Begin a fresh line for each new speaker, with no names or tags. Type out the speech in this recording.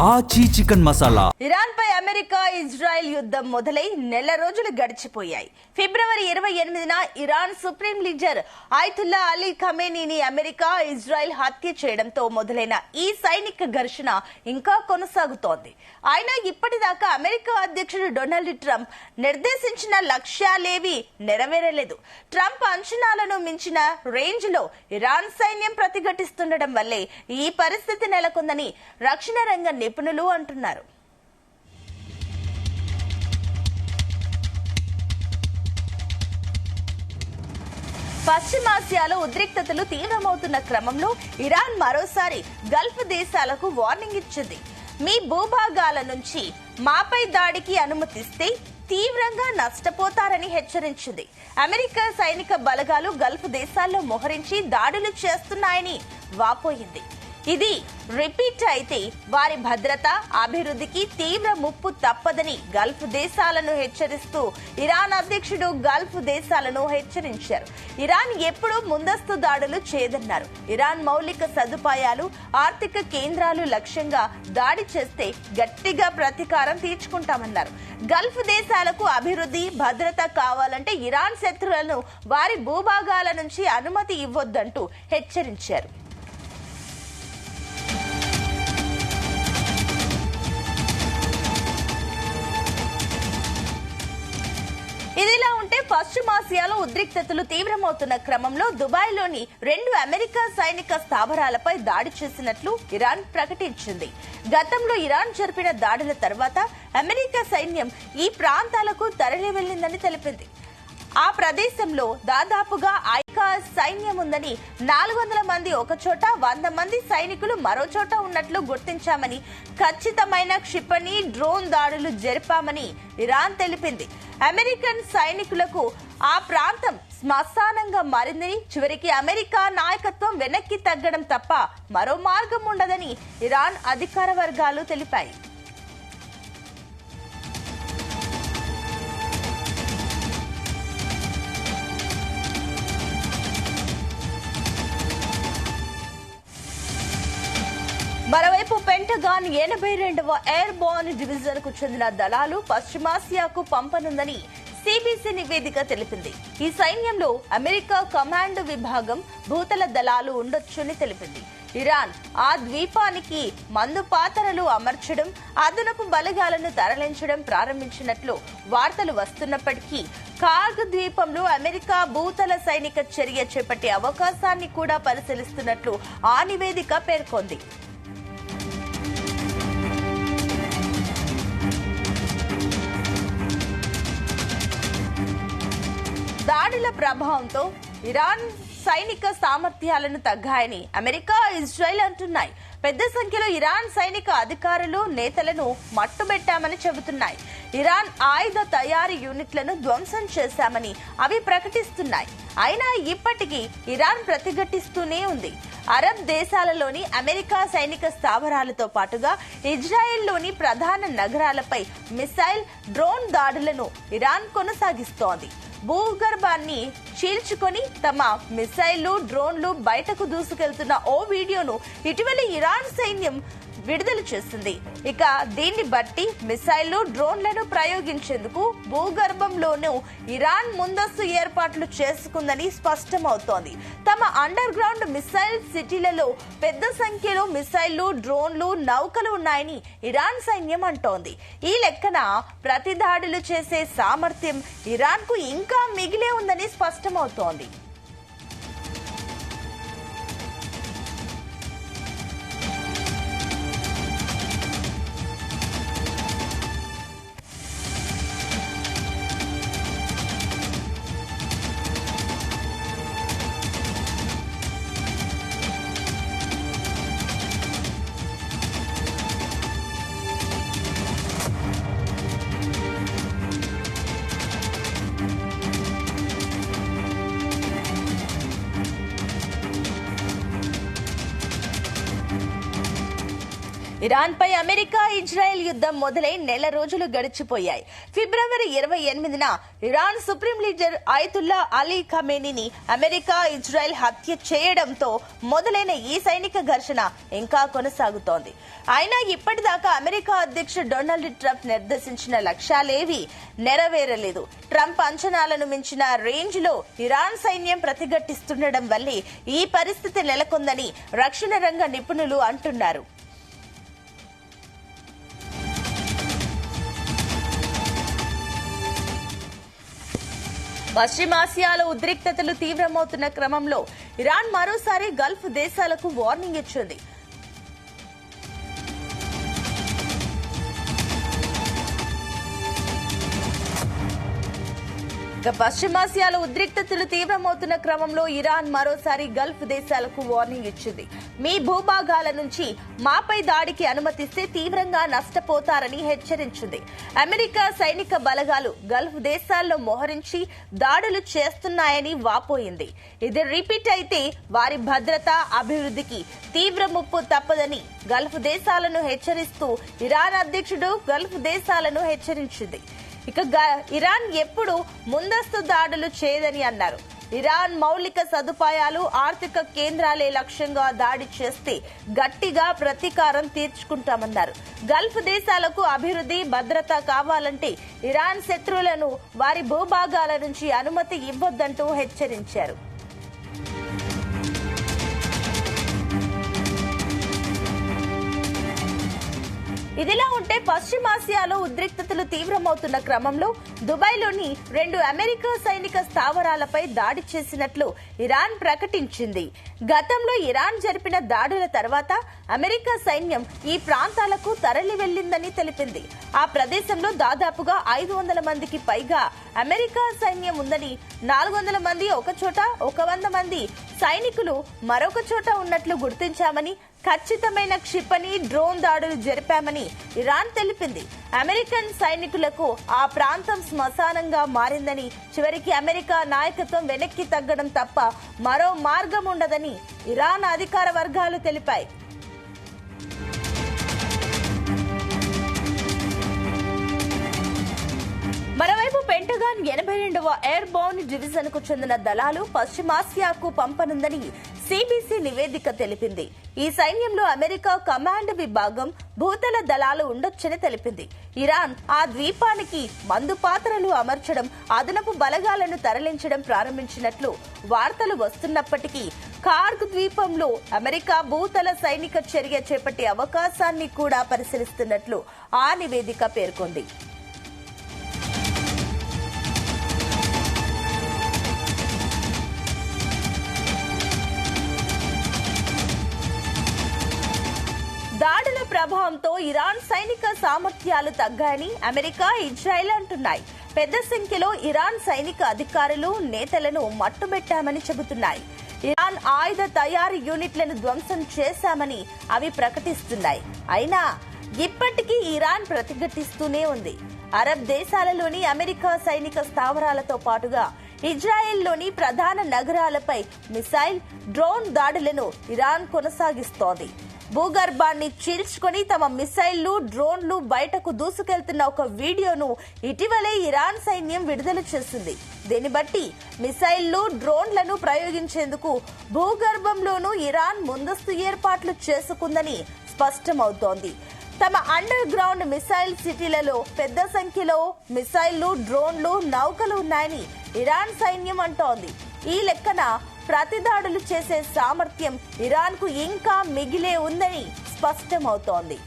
ఆచి chicken masala.
Iran పై America Israel యుద్ధం మొదలై నెల రోజులు గడిచిపోయాయి. ఫిబ్రవరి 28న Iran supreme leader Ayatollah Ali ఖమేనీని అమెరికా ఇజ్రాయెల్ హత్య చేయడంతో మొదలైన ఈ సైనిక ఘర్షణ ఇంకా కొనసాగుతోంది. అయినా ఇప్పటిదాకా అమెరికా అధ్యక్షుడు డొనాల్డ్ ట్రంప్ నిర్దేశించిన లక్ష్యాలేవీ నెరవేరలేదు. ట్రంప్ అంచనాలను మించిన రేంజ్ లో ఇరాన్ సైన్యం ప్రతిఘటిస్తుండడం వల్లే ఈ పరిస్థితి నెలకొందని రక్షణ రంగ నిపుణులు అంటున్నారు. పశ్చిమాసియాలో ఉద్రిక్తతలు తీవ్రమవుతున్న క్రమంలో ఇరాన్ మరోసారి గల్ఫ్ దేశాలకు వార్నింగ్ ఇచ్చింది. మీ భూభాగాల నుంచి మాపై దాడికి అనుమతిస్తే తీవ్రంగా నష్టపోతారని హెచ్చరించింది. అమెరికా సైనిక బలగాలు గల్ఫ్ దేశాల్లో మోహరించి దాడులు చేస్తున్నాయని వాపోయింది. ఇది రిపీట్ అయితే వారి భద్రత, అభివృద్ధికి తీవ్ర ముప్పు తప్పదని గల్ఫ్ దేశాలను హెచ్చరిస్తూ ఇరాన్ అధ్యక్షుడు గల్ఫ్ దేశాలను హెచ్చరించారు. ఇరాన్ ఎప్పుడూ ముందస్తు దాడులు చేయదన్నారు. ఇరాన్ మౌలిక సదుపాయాలు, ఆర్థిక కేంద్రాలు లక్ష్యంగా దాడి చేస్తే గట్టిగా ప్రతీకారం తీర్చుకుంటామన్నారు. గల్ఫ్ దేశాలకు అభివృద్ధి, భద్రత కావాలంటే ఇరాన్ శత్రువులను వారి భూభాగాల నుంచి అనుమతి ఇవ్వొద్దంటూ హెచ్చరించారు. ఇదిలా ఉంటే పశ్చిమాసియాలో ఉద్రిక్తతలు తీవ్రమవుతున్న క్రమంలో దుబాయ్లోని 2 అమెరికా సైనిక స్థావరాలపై దాడి చేసినట్లు ఇరాన్ ప్రకటించింది. గతంలో ఇరాన్ జరిపిన దాడుల తర్వాత అమెరికా సైన్యం ఈ ప్రాంతాలకు తరలి వెళ్లిందని తెలిపింది. ఆ ప్రదేశంలో దాదాపుగా ఐకా సైన్యం ఉందని, 400 మంది ఒకచోట, 100 మంది సైనికులు మరో చోట ఉన్నట్లు గుర్తించామని, ఖచ్చితమైన క్షిపణి, డ్రోన్ దాడులు జరిపామని ఇరాన్ తెలిపింది. అమెరికన్ సైనికులకు ఆ ప్రాంతం శ్మశానంగా మారిందని, చివరికి అమెరికా నాయకత్వం వెనక్కి తగ్గడం తప్ప మరో మార్గం ఉండదని ఇరాన్ అధికార వర్గాలు తెలిపాయి. మరోవైపు పెంటగాన్ 82వ ఎయిర్ బోర్న్ డివిజన్ కు చెందిన దళాలు పశ్చిమాసియాకు పంపనుందని సిబిసి నివేదిక తెలిపింది. ఈ సైన్యంలో అమెరికా కమాండ్ విభాగం, భూతల దళాలు ఉండొచ్చని తెలిపింది. ఇరాన్ ఆ ద్వీపానికి మందు పాతరలు అమర్చడం, అదనపు బలగాలను తరలించడం ప్రారంభించినట్లు వార్తలు వస్తున్నప్పటికీ కార్గ్ ద్వీపంలో అమెరికా భూతల సైనిక చర్య చేపట్టే అవకాశాన్ని కూడా పరిశీలిస్తున్నట్లు ఆ నివేదిక పేర్కొంది. దాడుల ప్రభావంతో ఇరాన్ సైనిక సామర్థ్యాలను తగ్గాయని అమెరికా, ఇజ్రాయెల్ అంటున్నాయి. పెద్ద సంఖ్యలో ఇరాన్ సైనిక అధికారులు, నేతలను మట్టుబెట్టామని చెబుతున్నాయి. ఇరాన్ ఆయుధ తయారీ యూనిట్లను ధ్వంసం చేశామని అవి ప్రకటిస్తున్నాయి. అయినా ఇప్పటికీ ఇరాన్ ప్రతిఘటిస్తూనే ఉంది. అరబ్ దేశాలలోని అమెరికా సైనిక స్థావరాలతో పాటుగా ఇజ్రాయెల్లోని ప్రధాన నగరాలపై మిసైల్, డ్రోన్ దాడులను ఇరాన్ కొనసాగిస్తోంది. భూగర్భాన్ని చీల్చుకొని తమ మిసైళ్లు, డ్రోన్లు బయటకు దూసుకెళ్తున్న ఓ వీడియోను ఇటీవల ఇరాన్ సైన్యం విడుదల చేసింది. ఇక దీన్ని బట్టి మిసైళ్లు, డ్రోన్లను ప్రయోగించేందుకు భూగర్భంలోనూ ఇరాన్ ముందస్తు ఏర్పాట్లు చేసుకుందని స్పష్టమవుతోంది. తమ అండర్ గ్రౌండ్ మిసైల్ సిటీలలో పెద్ద సంఖ్యలో మిసైళ్లు, డ్రోన్లు, నౌకలు ఉన్నాయని ఇరాన్ సైన్యం అంటోంది. ఈ లెక్కన ప్రతి దాడులు చేసే సామర్థ్యం ఇరాన్ కు ఇంకా మిగిలే ఉందని స్పష్టమవుతోంది. ఇరాన్ పై అమెరికా ఇజ్రాయెల్ యుద్ధం మొదలై నెల రోజులు గడిచిపోయాయి. ఫిబ్రవరి 28న Iran supreme leader Ayatollah Ali ఖమేనీని అమెరికా ఇజ్రాయెల్ హత్య చేయడంతో మొదలైన ఈ సైనిక ఘర్షణ ఇంకా కొనసాగుతోంది. అయినా ఇప్పటిదాకా అమెరికా అధ్యక్షుడు డొనాల్డ్ ట్రంప్ నిర్దేశించిన లక్ష్యాలేవీ నెరవేరలేదు. ట్రంప్ అంచనాలను మించిన రేంజ్ లో ఇరాన్ సైన్యం ప్రతిఘటిస్తుండడం వల్లే ఈ పరిస్థితి నెలకొందని రక్షణ రంగ నిపుణులు అంటున్నారు. పశ్చిమాసియాలో ఉద్రిక్తతలు తీవ్రమవుతున్న క్రమంలో ఇరాన్ మరోసారి గల్ఫ్ దేశాలకు వార్నింగ్ ఇచ్చింది. పశ్చిమాసియాలో ఉద్రిక్తతలు తీవ్రమవుతున్న క్రమంలో ఇరాన్ మరోసారి గల్ఫ్ దేశాలకు వార్నింగ్ ఇచ్చింది. మీ భూభాగాల నుంచి మాపై దాడికి అనుమతిస్తే తీవ్రంగా నష్టపోతారని హెచ్చరించింది. అమెరికా సైనిక బలగాలు గల్ఫ్ దేశాల్లో మోహరించి దాడులు చేస్తున్నాయని వాపోయింది. ఇది రిపీట్ అయితే వారి భద్రత, అభివృద్ధికి తీవ్ర ముప్పు తప్పదని గల్ఫ్ దేశాలను హెచ్చరిస్తూ ఇరాన్ అధ్యక్షుడు గల్ఫ్ దేశాలను హెచ్చరించింది. ఇక ఇరాన్ ఎప్పుడు ముందస్తు దాడులు చేయదని అన్నారు. ఇరాన్ మౌలిక సదుపాయాలు, ఆర్థిక కేంద్రాలే లక్ష్యంగా దాడి చేస్తే గట్టిగా ప్రతీకారం తీర్చుకుంటామన్నారు. గల్ఫ్ దేశాలకు అభివృద్ధి, భద్రత కావాలంటే ఇరాన్ శత్రువులను వారి భూభాగాల నుంచి అనుమతి ఇవ్వొద్దంటూ హెచ్చరించారు. ఇదిలా ఉంటే పశ్చిమాసియాలో ఉద్రిక్తతలు తీవ్రమవుతున్న క్రమంలో దుబాయ్లోని 2 అమెరికా సైనిక స్థావరాలపై దాడి చేసినట్లు ఇరాన్ ప్రకటించింది. గతంలో ఇరాన్ జరిపిన దాడుల తర్వాత అమెరికా సైన్యం ఈ ప్రాంతాలకు తరలి వెళ్లిందని తెలిపింది. ఆ ప్రదేశంలో దాదాపుగా 500 మందికి పైగా అమెరికా సైన్యం ఉందని, 400 మంది ఒక చోట, 100 మంది సైనికులు మరొక చోట ఉన్నట్లు గుర్తించామని, ఖచ్చితమైన క్షిపణి, డ్రోన్ దాడులు జరిపామని ఇరాన్ తెలిపింది. అమెరికన్ సైనికులకు ఆ ప్రాంతం శ్మశానంగా మారిందని, చివరికి అమెరికా నాయకత్వం వెనక్కి తగ్గడం తప్ప మరో మార్గం ఉండదని ఇరాన్ అధికార వర్గాలు తెలిపాయి. మరోవైపు పెంటగాన్ 82వ ఎయిర్ బౌన్ డివిజన్ కు చెందిన దళాలు పశ్చిమాసియాకు పంపనుందని సిబిసి నివేదిక తెలిపింది. ఈ సైన్యంలో అమెరికా కమాండ్ విభాగం, భూతల దళాలు ఉండొచ్చని తెలిపింది. ఇరాన్ ఆ ద్వీపానికి మందు పాత్రలు అమర్చడం, అదనపు బలగాలను తరలించడం ప్రారంభించినట్లు వార్తలు వస్తున్నప్పటికీ కార్గ్ ద్వీపంలో అమెరికా భూతల సైనిక చర్య చేపట్టే అవకాశాన్ని కూడా పరిశీలిస్తున్నట్లు ఆ నివేదిక పేర్కొంది. దాడుల ప్రభావంతో ఇరాన్ సైనిక సామర్థ్యాలు తగ్గాయని అమెరికా, ఇజ్రాయెల్ అంటున్నాయి. పెద్ద సంఖ్యలో ఇరాన్ సైనిక అధికారులు, నేతలను మట్టుబెట్టామని చెబుతున్నాయి. ఇరాన్ ఆయుధ తయారీ యూనిట్లను ధ్వంసం చేశామని అవి ప్రకటిస్తున్నాయి. అయినా ఇప్పటికీ ఇరాన్ ప్రతిఘటిస్తూనే ఉంది. అరబ్ దేశాలలోని అమెరికా సైనిక స్థావరాలతో పాటుగా ఇజ్రాయెల్లోని ప్రధాన నగరాలపై మిసైల్, డ్రోన్ దాడులను ఇరాన్ కొనసాగిస్తోంది. భూగర్భాన్ని చీల్చుకొని తమ మిసైళ్లు, డ్రోన్లు బయటకు దూసుకెళ్తున్న ఒక వీడియోను ఇటీవలే ఇరాన్ సైన్యం విడుదల చేసింది. దీన్ని బట్టి మిసైళ్లు, డ్రోన్లను ప్రయోగించేందుకు భూగర్భంలోనూ ఇరాన్ ముందస్తు ఏర్పాట్లు చేసుకుందని స్పష్టమవుతోంది. తమ అండర్ గ్రౌండ్ మిసైల్ సిటీలలో పెద్ద సంఖ్యలో మిసైళ్లు, డ్రోన్లు, నౌకలు ఉన్నాయని ఇరాన్ సైన్యం అంటోంది. ఈ లెక్కన ప్రతిదాడులు చేసే సామర్థ్యం ఇరాన్కు ఇంకా మిగిలే ఉందని స్పష్టమవుతోంది.